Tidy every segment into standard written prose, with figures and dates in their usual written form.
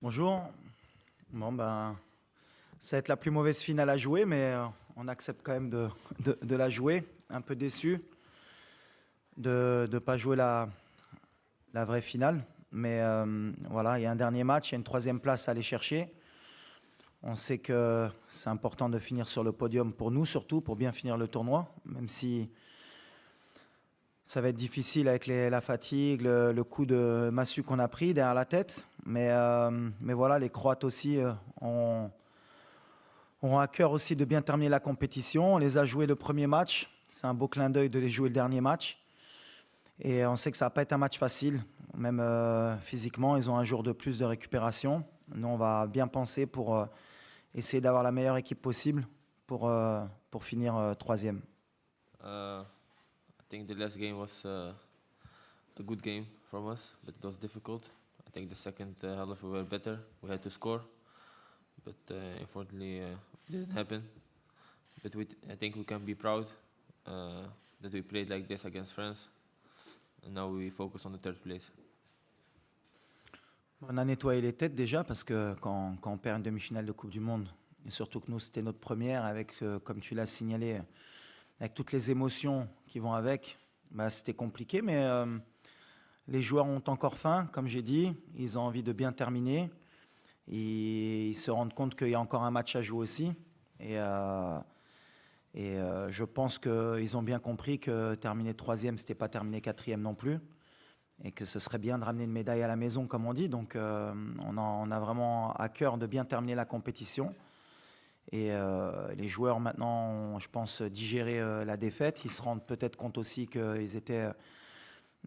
Bonjour. Bon, ben, ça va être la plus mauvaise finale à jouer, mais on accepte quand même de la jouer. Un peu déçu de ne pas jouer la vraie finale. Mais voilà, il y a un dernier match, il y a une troisième place à aller chercher. On sait que c'est important de finir sur le podium pour nous, surtout pour bien finir le tournoi, même si ça va être difficile avec la fatigue, le coup de massue qu'on a pris derrière la tête. Mais voilà, les Croates aussi auront à cœur aussi de bien terminer la compétition. On les a joués le premier match. C'est un beau clin d'œil de les jouer le dernier match. Et on sait que ça va pas être un match facile. Même physiquement, ils ont un jour de plus de récupération. Nous, on va bien penser pour essayer d'avoir la meilleure équipe possible pour finir troisième. I think the last game was a good game from us, but it was difficult. I think the second half we were better. We had to score, but unfortunately it didn't happen. But I think we can be proud that we played like this against France, and now we focus on the third place. On a nettoyé les têtes déjà parce que quand on perd une demi-finale de Coupe du Monde, et surtout que nous c'était notre première avec, comme tu l'as signalé, avec toutes les émotions qui vont avec, bah, c'était compliqué, mais les joueurs ont encore faim, comme j'ai dit, ils ont envie de bien terminer, et ils se rendent compte qu'il y a encore un match à jouer aussi, et je pense qu'ils ont bien compris que terminer troisième, ce n'était pas terminer quatrième non plus, et que ce serait bien de ramener une médaille à la maison, comme on dit, donc on a vraiment à cœur de bien terminer la compétition. Et les joueurs maintenant ont, je pense, digéré la défaite. Ils se rendent peut-être compte aussi qu'ils étaient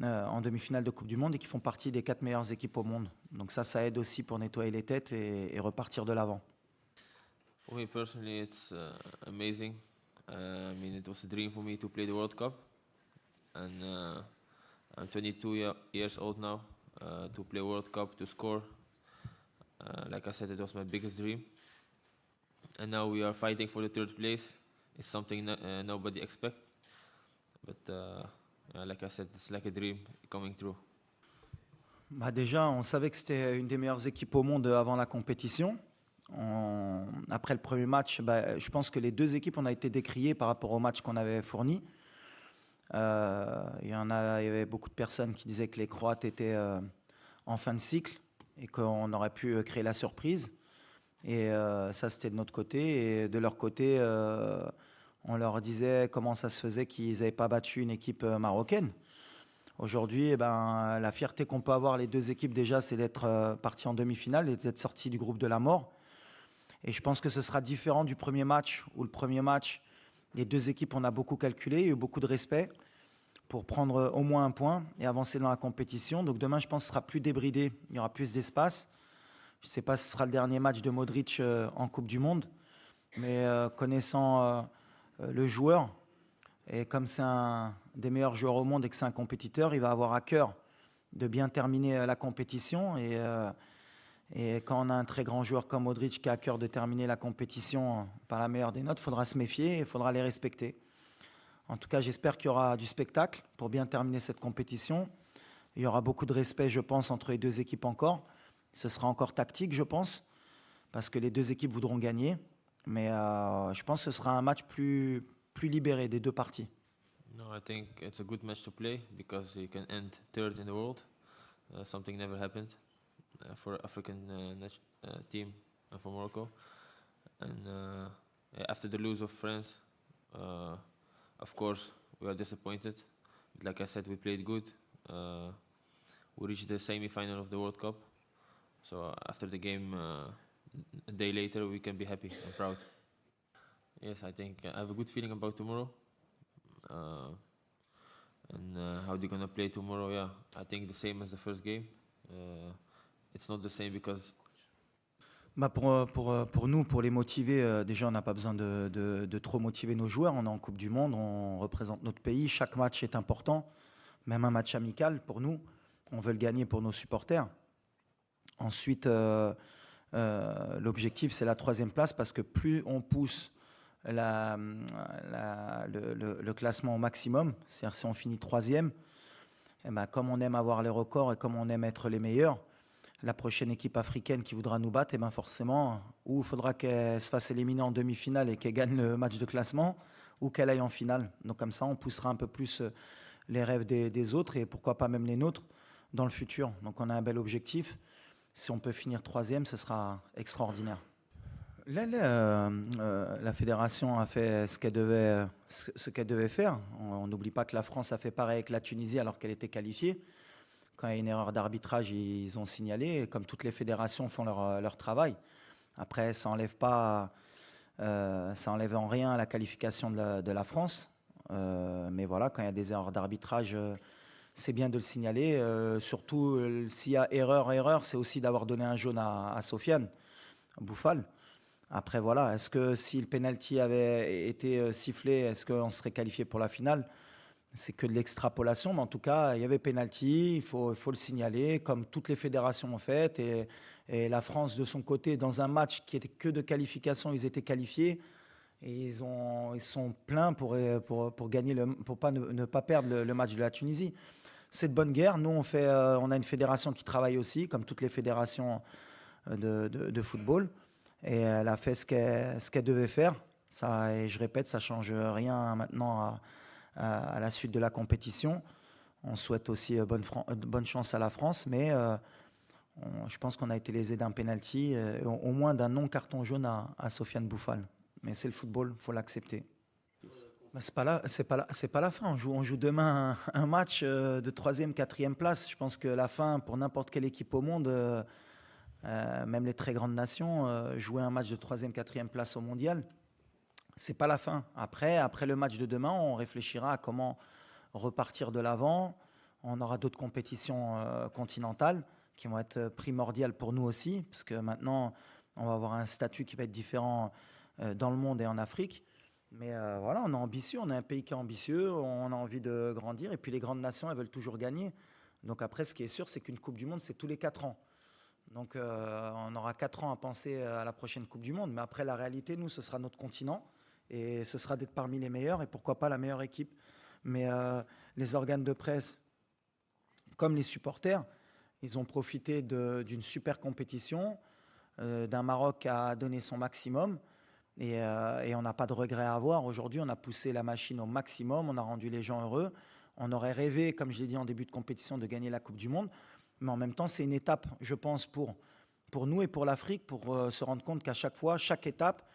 en demi-finale de Coupe du Monde et qu'ils font partie des 4 meilleures équipes au monde. Donc ça aide aussi pour nettoyer les têtes et repartir de l'avant. For me personally, it's amazing. I mean, it was a dream for me to play the World Cup, and I'm 22 years old now. To play World Cup, to score, like I said, it was my biggest dream. And now we are fighting for the third place. It's something nobody expect, but like I said, it's like a dream coming true. Bah déjà, on savait que c'était une des meilleures équipes au monde avant la compétition. Après le premier match, bah, je pense que les deux équipes, on a été décriées par rapport au match qu'on avait fourni. Il y avait beaucoup de personnes qui disaient que les Croates étaient en fin de cycle et qu'on aurait pu créer la surprise. Et ça, c'était de notre côté. Et de leur côté, on leur disait comment ça se faisait qu'ils n'avaient pas battu une équipe marocaine. Aujourd'hui, eh ben, la fierté qu'on peut avoir les deux équipes déjà, c'est d'être partis en demi-finale et d'être sortis du groupe de la mort. Et je pense que ce sera différent du premier match, où le premier match, les deux équipes, on a beaucoup calculé, il y a eu beaucoup de respect pour prendre au moins un point et avancer dans la compétition. Donc demain, je pense que ce sera plus débridé, il y aura plus d'espace. Je ne sais pas si ce sera le dernier match de Modric en Coupe du Monde, mais connaissant le joueur, et comme c'est un des meilleurs joueurs au monde et que c'est un compétiteur, il va avoir à cœur de bien terminer la compétition. Et quand on a un très grand joueur comme Modric qui a à cœur de terminer la compétition par la meilleure des notes, il faudra se méfier et il faudra les respecter. En tout cas, j'espère qu'il y aura du spectacle pour bien terminer cette compétition. Il y aura beaucoup de respect, je pense, entre les deux équipes encore. Ce sera encore tactique, je pense, parce que les deux équipes voudront gagner. Mais je pense que ce sera un match plus libéré des deux parties. No, I think it's a good match to play because you can end third in the world. Something never happened for African team and for Morocco. And after the lose of France, of course we are disappointed. But like I said, we played good. We reached the semi-final of the World Cup. So after the game, a day later, we can be happy and proud. Yes, I think I have a good feeling about tomorrow. And how they're gonna play tomorrow, yeah. I think the same as the first game. It's not the same because Bah pour nous, pour les motiver, déjà on n'a pas besoin de trop motiver nos joueurs. On est en Coupe du Monde, on représente notre pays. Chaque match est important, même un match amical pour nous. On veut le gagner pour nos supporters. Ensuite, l'objectif, c'est la troisième place parce que plus on pousse le classement au maximum, c'est-à-dire si on finit troisième, eh ben, comme on aime avoir les records et comme on aime être les meilleurs, la prochaine équipe africaine qui voudra nous battre, et ben forcément, ou il faudra qu'elle se fasse éliminer en demi-finale et qu'elle gagne le match de classement, ou qu'elle aille en finale. Donc comme ça, on poussera un peu plus les rêves des autres et pourquoi pas même les nôtres dans le futur. Donc on a un bel objectif. Si on peut finir troisième, ce sera extraordinaire. Là, la fédération a fait ce qu'elle devait faire. On n'oublie pas que la France a fait pareil avec la Tunisie alors qu'elle était qualifiée. Quand il y a une erreur d'arbitrage, ils ont signalé. Et comme toutes les fédérations font leur travail. Après, ça n'enlève en rien la qualification de la France. Mais voilà, quand il y a des erreurs d'arbitrage, c'est bien de le signaler. Surtout, s'il y a erreur, c'est aussi d'avoir donné un jaune à Sofiane Bouffal. Après, voilà, est-ce que si le penalty avait été sifflé, est-ce qu'on serait qualifié pour la finale? C'est que de l'extrapolation, mais en tout cas, il y avait penalty, il faut le signaler, comme toutes les fédérations ont fait. Et la France, de son côté, dans un match qui était que de qualification, ils étaient qualifiés. Et ils sont pleins pour gagner pour ne pas perdre le match de la Tunisie. C'est de bonne guerre. Nous, on a une fédération qui travaille aussi, comme toutes les fédérations de football. Et elle a fait ce qu'elle devait faire. Ça, et je répète, ça ne change rien maintenant à la suite de la compétition. On souhaite aussi bonne chance à la France, mais je pense qu'on a été lésé d'un penalty, au moins d'un non-carton jaune à Sofiane Bouffal. Mais c'est le football, il faut l'accepter. Ben, c'est pas la fin. On joue demain un match de 3e, 4e place. Je pense que la fin, pour n'importe quelle équipe au monde, même les très grandes nations, jouer un match de 3e, 4e place au mondial, c'est pas la fin. Après le match de demain, on réfléchira à comment repartir de l'avant. On aura d'autres compétitions continentales qui vont être primordiales pour nous aussi, parce que maintenant, on va avoir un statut qui va être différent dans le monde et en Afrique. Mais voilà, on est ambitieux, on est un pays qui est ambitieux, on a envie de grandir. Et puis les grandes nations, elles veulent toujours gagner. Donc après, ce qui est sûr, c'est qu'une Coupe du Monde, c'est tous les 4 ans. Donc on aura 4 ans à penser à la prochaine Coupe du Monde. Mais après, la réalité, nous, ce sera notre continent. Et ce sera d'être parmi les meilleurs et pourquoi pas la meilleure équipe. Mais les organes de presse, comme les supporters, ils ont profité d'une super compétition, d'un Maroc qui a donné son maximum. Et on n'a pas de regret à avoir. Aujourd'hui, on a poussé la machine au maximum, on a rendu les gens heureux. On aurait rêvé, comme je l'ai dit en début de compétition, de gagner la Coupe du Monde. Mais en même temps, c'est une étape, je pense, pour nous et pour l'Afrique, pour se rendre compte qu'à chaque fois, chaque étape,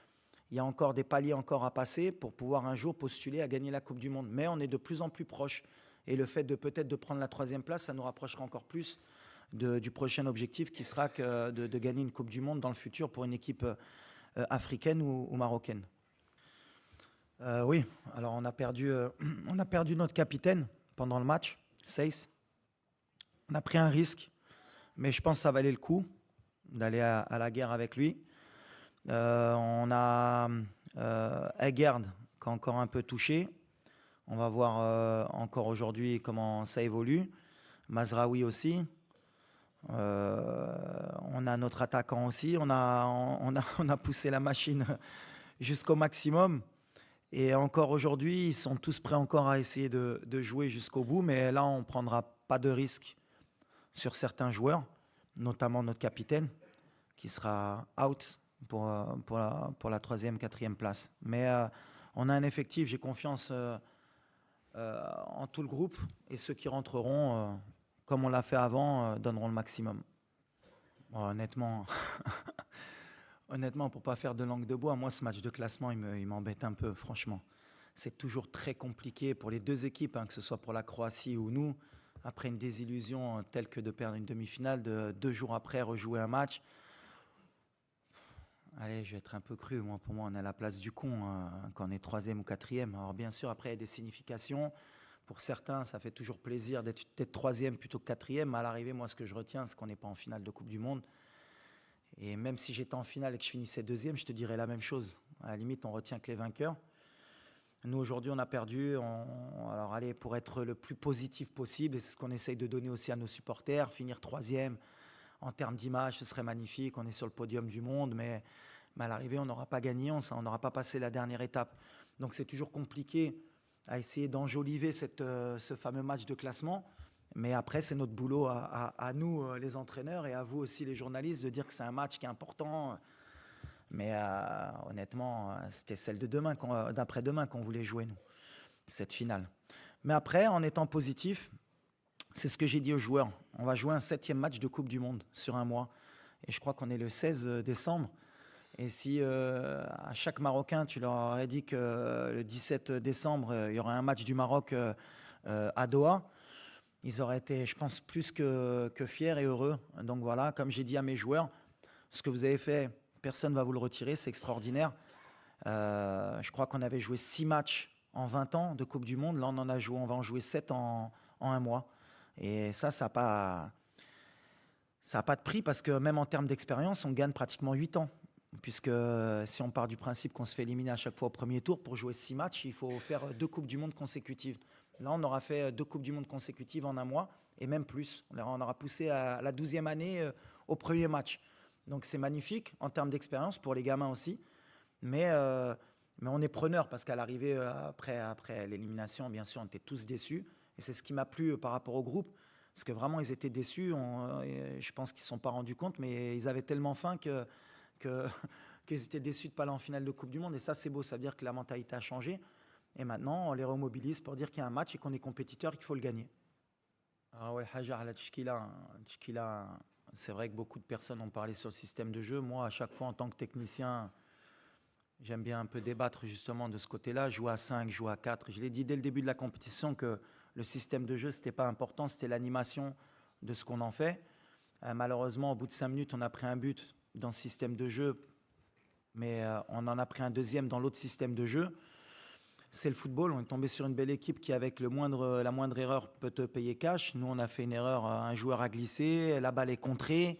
il y a encore des paliers encore à passer pour pouvoir un jour postuler à gagner la Coupe du Monde. Mais on est de plus en plus proche. Et le fait de peut-être de prendre la 3e place, ça nous rapprochera encore plus du prochain objectif qui sera de gagner une Coupe du Monde dans le futur pour une équipe africaine ou marocaine. Oui, alors on a perdu notre capitaine pendant le match, Seiss. On a pris un risque, mais je pense que ça valait le coup d'aller à la guerre avec lui. On a Egerd qui est encore un peu touché. On va voir encore aujourd'hui comment ça évolue. Mazraoui aussi. On a notre attaquant aussi. On a poussé la machine jusqu'au maximum. Et encore aujourd'hui, ils sont tous prêts encore à essayer de jouer jusqu'au bout. Mais là, on ne prendra pas de risque sur certains joueurs, notamment notre capitaine, qui sera out pour la 3e, 4e place. Mais on a un effectif, j'ai confiance en tout le groupe. Et ceux qui rentreront, comme on l'a fait avant, donneront le maximum. Bon, honnêtement, pour ne pas faire de langue de bois, moi, ce match de classement, il m'embête un peu, franchement. C'est toujours très compliqué pour les deux équipes, que ce soit pour la Croatie ou nous. Après une désillusion telle que de perdre une demi-finale, 2 jours après, rejouer un match. Allez, je vais être un peu cru. Pour moi, on est à la place du con quand on est 3e ou 4e. Alors bien sûr, après, il y a des significations. Pour certains, ça fait toujours plaisir d'être 3e plutôt que 4e. Mais à l'arrivée, moi, ce que je retiens, c'est qu'on n'est pas en finale de Coupe du Monde. Et même si j'étais en finale et que je finissais 2e, je te dirais la même chose. À la limite, on retient que les vainqueurs. Nous, aujourd'hui, on a perdu. Alors, allez, pour être le plus positif possible, et c'est ce qu'on essaye de donner aussi à nos supporters, finir 3e, en termes d'image, ce serait magnifique. On est sur le podium du monde, mais à l'arrivée, on n'aura pas gagné, on n'aura pas passé la dernière étape. Donc, c'est toujours compliqué à essayer d'enjoliver ce fameux match de classement. Mais après, c'est notre boulot à nous, les entraîneurs, et à vous aussi, les journalistes, de dire que c'est un match qui est important. Mais honnêtement, c'était celle de demain, d'après-demain qu'on voulait jouer, nous, cette finale. Mais après, en étant positif, c'est ce que j'ai dit aux joueurs. On va jouer un 7e match de Coupe du Monde sur un mois. Et je crois qu'on est le 16 décembre. Et si à chaque Marocain, tu leur aurais dit que le 17 décembre, il y aurait un match du Maroc à Doha, ils auraient été, je pense, plus que fiers et heureux. Donc voilà, comme j'ai dit à mes joueurs, ce que vous avez fait, personne ne va vous le retirer, c'est extraordinaire. Je crois qu'on avait joué 6 matchs en 20 ans de Coupe du Monde. Là, on va en jouer 7 en un mois. Et ça n'a pas de prix parce que même en termes d'expérience, on gagne pratiquement 8 ans. Puisque si on part du principe qu'on se fait éliminer à chaque fois au premier tour, pour jouer 6 matchs, il faut faire 2 Coupes du Monde consécutives. Là, on aura fait 2 Coupes du Monde consécutives en un mois, et même plus. On aura poussé à la 12e année au premier match. Donc c'est magnifique en termes d'expérience pour les gamins aussi. Mais on est preneur parce qu'à l'arrivée, après l'élimination, bien sûr, on était tous déçus. Et c'est ce qui m'a plu par rapport au groupe. Parce que vraiment, ils étaient déçus. Je pense qu'ils ne se sont pas rendus compte, mais ils avaient tellement faim qu'ils étaient déçus de ne pas aller en finale de Coupe du Monde. Et ça, c'est beau. Ça veut dire que la mentalité a changé. Et maintenant, on les remobilise pour dire qu'il y a un match et qu'on est compétiteur et qu'il faut le gagner. Ah ouais, Hajar, la Tchkila, c'est vrai que beaucoup de personnes ont parlé sur le système de jeu. Moi, à chaque fois, en tant que technicien, j'aime bien un peu débattre justement de ce côté-là. Jouer à 5, jouer à 4. Je l'ai dit dès le début de la compétition que le système de jeu, ce n'était pas important, c'était l'animation de ce qu'on en fait. Malheureusement, au bout de 5 minutes, on a pris un but dans ce système de jeu, mais on en a pris un deuxième dans l'autre système de jeu. C'est le football, on est tombé sur une belle équipe qui, avec la moindre erreur, peut te payer cash. Nous, on a fait une erreur, un joueur a glissé, la balle est contrée,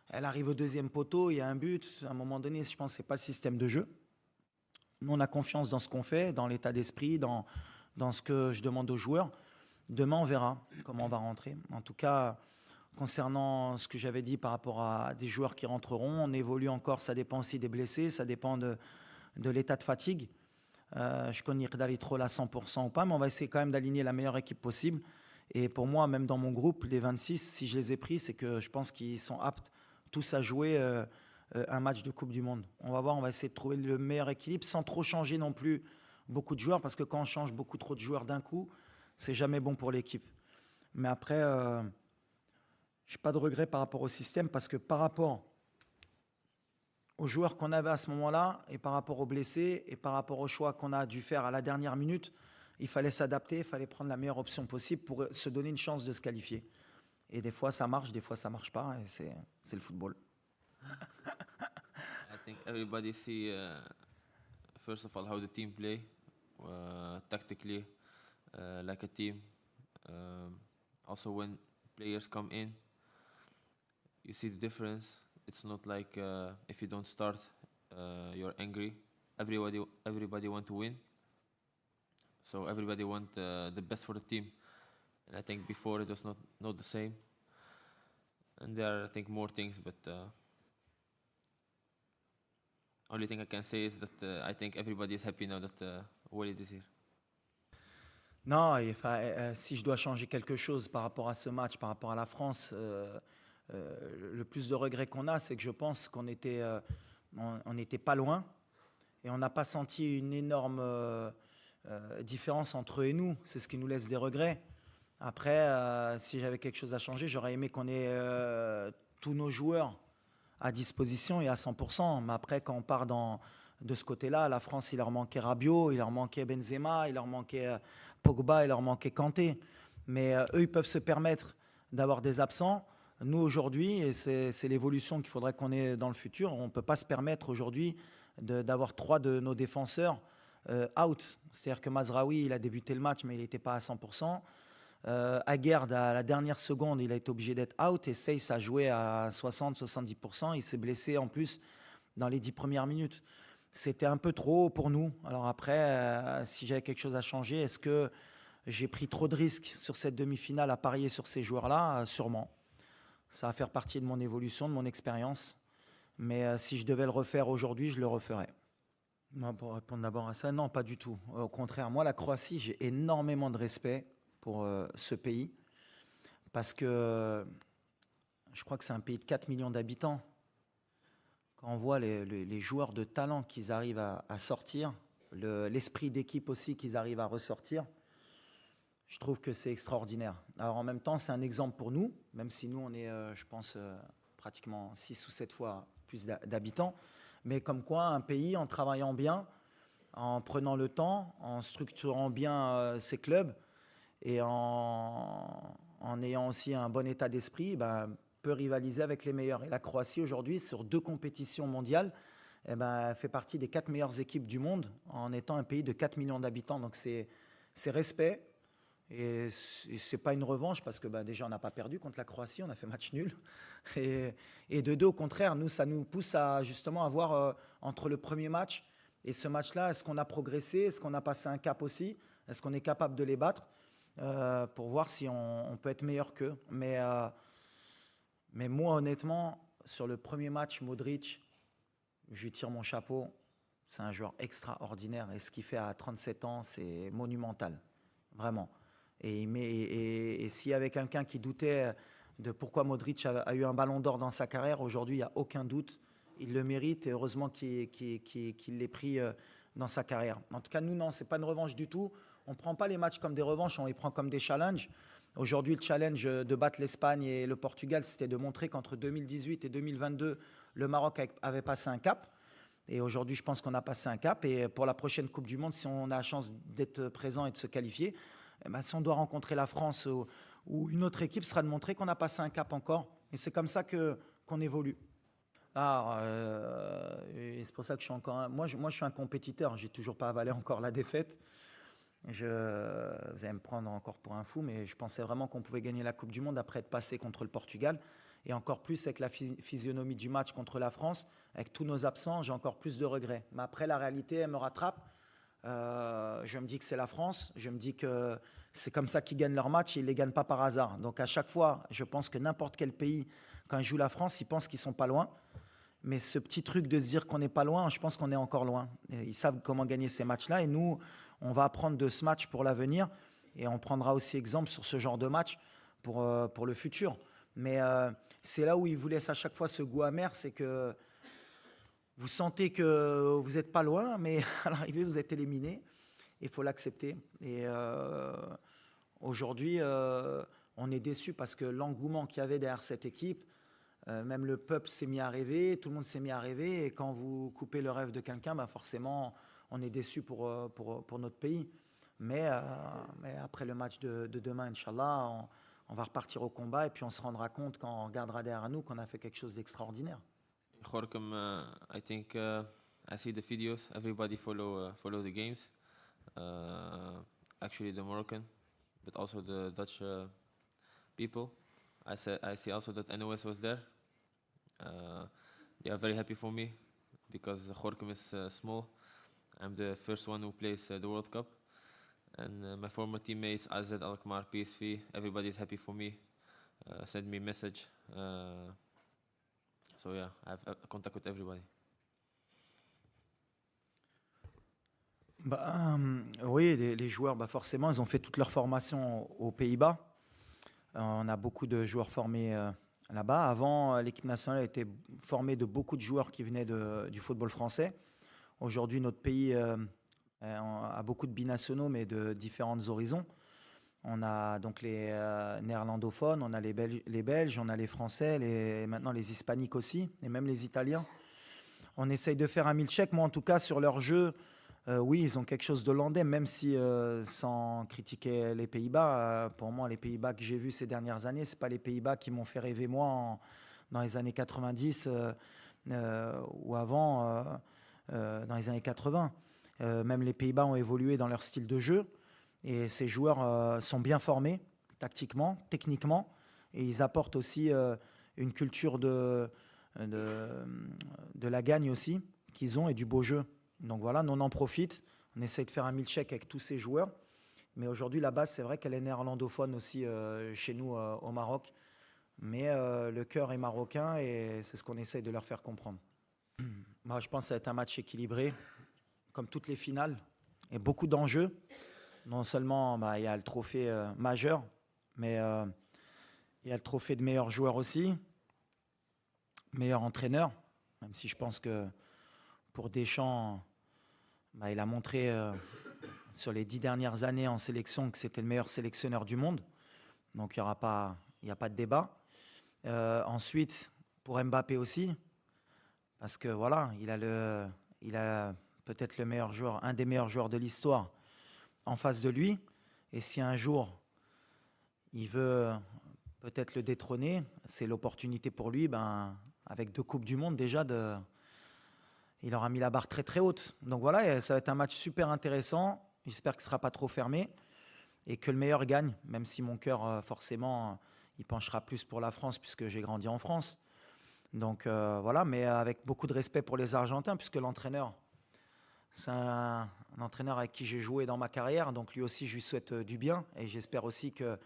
elle arrive au deuxième poteau, il y a un but. À un moment donné, je pense que ce n'est pas le système de jeu. Nous, on a confiance dans ce qu'on fait, dans l'état d'esprit, dans ce que je demande aux joueurs. Demain, on verra comment on va rentrer. En tout cas, concernant ce que j'avais dit par rapport à des joueurs qui rentreront, on évolue encore, ça dépend aussi des blessés, ça dépend de l'état de fatigue. Je connais d'aller trop à 100% ou pas, mais on va essayer quand même d'aligner la meilleure équipe possible. Et pour moi, même dans mon groupe, les 26, si je les ai pris, c'est que je pense qu'ils sont aptes tous à jouer un match de Coupe du Monde. On va voir, on va essayer de trouver le meilleur équilibre sans trop changer non plus beaucoup de joueurs, parce que quand on change beaucoup trop de joueurs d'un coup, c'est jamais bon pour l'équipe. Mais après, je n'ai pas de regret par rapport au système, parce que par rapport aux joueurs qu'on avait à ce moment-là, et par rapport aux blessés, et par rapport au choix qu'on a dû faire à la dernière minute, il fallait s'adapter, il fallait prendre la meilleure option possible pour se donner une chance de se qualifier. Et des fois ça marche, des fois ça marche pas, et c'est le football. I think everybody see first of all how the team play tactically like a team. Also when players come in, you see the difference. It's not like if you don't start, you're angry. Everybody want to win. So everybody want the best for the team. And I think before it was not the same. And there are, I think, more things, but only thing I can say is that I think everybody is happy now that Walid is here. Non, si je dois changer quelque chose par rapport à ce match, par rapport à la France, le plus de regrets qu'on a, c'est que je pense qu'on était, on n'était pas loin et on n'a pas senti une énorme différence entre eux et nous. C'est ce qui nous laisse des regrets. Après, si j'avais quelque chose à changer, j'aurais aimé qu'on ait tous nos joueurs à disposition et à 100%. Mais après, quand on part de ce côté-là, la France, il leur manquait Rabiot, il leur manquait Benzema, il leur manquait Pogba, il leur manquait Kanté. Mais eux, ils peuvent se permettre d'avoir des absents. Nous, aujourd'hui, et c'est l'évolution qu'il faudrait qu'on ait dans le futur, on ne peut pas se permettre aujourd'hui d'avoir 3 de nos défenseurs out. C'est-à-dire que Mazraoui, il a débuté le match, mais il n'était pas à 100%. Aguerd, à la dernière seconde, il a été obligé d'être out. Et Seyss a joué à 60-70%. Il s'est blessé en plus dans les 10 premières minutes. C'était un peu trop pour nous. Alors après, si j'avais quelque chose à changer, est-ce que j'ai pris trop de risques sur cette demi-finale à parier sur ces joueurs-là? Sûrement. Ça va faire partie de mon évolution, de mon expérience. Mais si je devais le refaire aujourd'hui, je le referais. Non, pour répondre d'abord à ça, non, pas du tout. Au contraire, moi, la Croatie, j'ai énormément de respect pour ce pays. parce que je crois que c'est un pays de 4 millions d'habitants. Quand on voit les joueurs de talent qu'ils arrivent à sortir, l'esprit d'équipe aussi qu'ils arrivent à ressortir, je trouve que c'est extraordinaire. Alors en même temps, c'est un exemple pour nous, même si nous, on est, je pense, pratiquement 6 ou 7 fois plus d'habitants. Mais comme quoi, un pays, en travaillant bien, en prenant le temps, en structurant bien ses clubs et en ayant aussi un bon état d'esprit, ben, peut rivaliser avec les meilleurs. Et la Croatie, aujourd'hui, sur 2 compétitions mondiales, eh ben, elle fait partie des 4 meilleures équipes du monde en étant un pays de 4 millions d'habitants. Donc c'est respect. Et ce n'est pas une revanche parce que bah, déjà on n'a pas perdu contre la Croatie, on a fait match nul. Et de deux, au contraire, nous, ça nous pousse à justement avoir entre le premier match et ce match-là, est-ce qu'on a progressé, est-ce qu'on a passé un cap aussi, est-ce qu'on est capable de les battre pour voir si on peut être meilleur qu'eux. Mais moi, honnêtement, sur le premier match, Modric, je lui tire mon chapeau. C'est un joueur extraordinaire et ce qu'il fait à 37 ans, c'est monumental, vraiment. Et s'il y avait quelqu'un qui doutait de pourquoi Modric a eu un ballon d'or dans sa carrière, aujourd'hui, il n'y a aucun doute. Il le mérite et heureusement qu'il l'ait pris dans sa carrière. En tout cas, nous, non, ce n'est pas une revanche du tout. On ne prend pas les matchs comme des revanches, on les prend comme des challenges. Aujourd'hui, le challenge de battre l'Espagne et le Portugal, c'était de montrer qu'entre 2018 et 2022, le Maroc avait passé un cap. Et aujourd'hui, je pense qu'on a passé un cap. Et pour la prochaine Coupe du Monde, si on a la chance d'être présent et de se qualifier, eh ben, si on doit rencontrer la France ou une autre équipe, ce sera de montrer qu'on a passé un cap encore. Et c'est comme ça qu'on évolue. Et c'est pour ça que je suis encore... Moi, je suis un compétiteur. Je n'ai toujours pas avalé encore la défaite. Vous allez me prendre encore pour un fou, mais je pensais vraiment qu'on pouvait gagner la Coupe du Monde après être passé contre le Portugal. Et encore plus avec la physionomie du match contre la France, avec tous nos absents, j'ai encore plus de regrets. Mais après, la réalité, elle me rattrape. Je me dis que c'est la France, je me dis que c'est comme ça qu'ils gagnent leur match et ils ne les gagnent pas par hasard. Donc à chaque fois, je pense que n'importe quel pays, quand ils jouent la France, ils pensent qu'ils ne sont pas loin. Mais ce petit truc de se dire qu'on n'est pas loin, je pense qu'on est encore loin. Et ils savent comment gagner ces matchs-là et nous, on va apprendre de ce match pour l'avenir et on prendra aussi exemple sur ce genre de match pour le futur. Mais c'est là où ils vous laissent à chaque fois ce goût amer, c'est que vous sentez que vous n'êtes pas loin, mais à l'arrivée, vous êtes éliminé. Il faut l'accepter. Et aujourd'hui, on est déçus parce que l'engouement qu'il y avait derrière cette équipe, même le peuple s'est mis à rêver, tout le monde s'est mis à rêver. Et quand vous coupez le rêve de quelqu'un, ben forcément, on est déçus pour notre pays. Mais après le match de demain, Inch'Allah, on va repartir au combat et puis on se rendra compte quand on regardera derrière nous qu'on a fait quelque chose d'extraordinaire. Gorkum, I think I see the videos. Everybody follow the games. Actually, the Moroccan, but also the Dutch people. I see also that NOS was there. They are very happy for me because Gorkum is small. I'm the first one who plays the World Cup. And my former teammates, AZ, Alkmaar, PSV, everybody is happy for me. Send me a message. So yeah, I have contact with everybody. Oui, les joueurs, forcément, ils ont fait toute leur formation aux Pays-Bas. On a beaucoup de joueurs formés là-bas. Avant, l'équipe nationale était formée de beaucoup de joueurs qui venaient du football français. Aujourd'hui, notre pays a beaucoup de binationaux, mais de différents horizons. On a donc les néerlandophones, on a les Belges, on a les Français, maintenant les Hispaniques aussi, et même les Italiens. On essaye de faire un milkshake. Moi, en tout cas, sur leur jeu, oui, ils ont quelque chose d'hollandais, même si, sans critiquer les Pays-Bas, pour moi, les Pays-Bas que j'ai vus ces dernières années, ce n'est pas les Pays-Bas qui m'ont fait rêver, moi, dans les années 90 ou avant, dans les années 80. Même les Pays-Bas ont évolué dans leur style de jeu. Et ces joueurs sont bien formés, tactiquement, techniquement, et ils apportent aussi une culture de la gagne aussi qu'ils ont et du beau jeu. Donc voilà, nous on en profite, on essaie de faire un milkshake avec tous ces joueurs. Mais aujourd'hui, la base, c'est vrai qu'elle est néerlandophone aussi chez nous au Maroc. Mais le cœur est marocain et c'est ce qu'on essaie de leur faire comprendre. Moi, je pense que ça va être un match équilibré, comme toutes les finales, et beaucoup d'enjeux. Non seulement il y a le trophée majeur, mais Il y a le trophée de meilleur joueur aussi, meilleur entraîneur, même si je pense que pour Deschamps, il a montré sur les 10 dernières années en sélection que c'était le meilleur sélectionneur du monde. Donc il n'y a pas de débat. Ensuite, pour Mbappé aussi, parce que voilà, il a peut-être le meilleur joueur, un des meilleurs joueurs de l'histoire en face de lui. Et si un jour il veut peut-être le détrôner, c'est l'opportunité pour lui, avec 2 Coupes du Monde déjà, il aura mis la barre très très haute. Donc voilà, ça va être un match super intéressant. J'espère que ce ne sera pas trop fermé et que le meilleur gagne, même si mon cœur, forcément, il penchera plus pour la France puisque j'ai grandi en France. Donc voilà, mais avec beaucoup de respect pour les Argentins, puisque l'entraîneur, c'est un entraîneur avec qui j'ai joué dans ma carrière. Donc lui aussi, je lui souhaite du bien et j'espère aussi que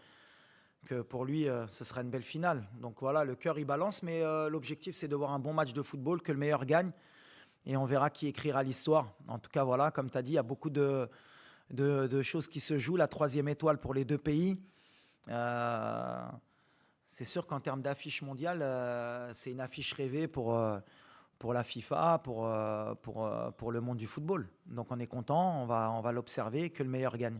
pour lui, ce sera une belle finale. Donc voilà, le cœur, il balance, mais l'objectif, c'est de voir un bon match de football, que le meilleur gagne et on verra qui écrira l'histoire. En tout cas, voilà, comme tu as dit, il y a beaucoup de choses qui se jouent. La 3e étoile pour les 2 pays. C'est sûr qu'en termes d'affiche mondiale, c'est une affiche rêvée pour la FIFA, pour le monde du football. Donc on est content, on va l'observer, que le meilleur gagne.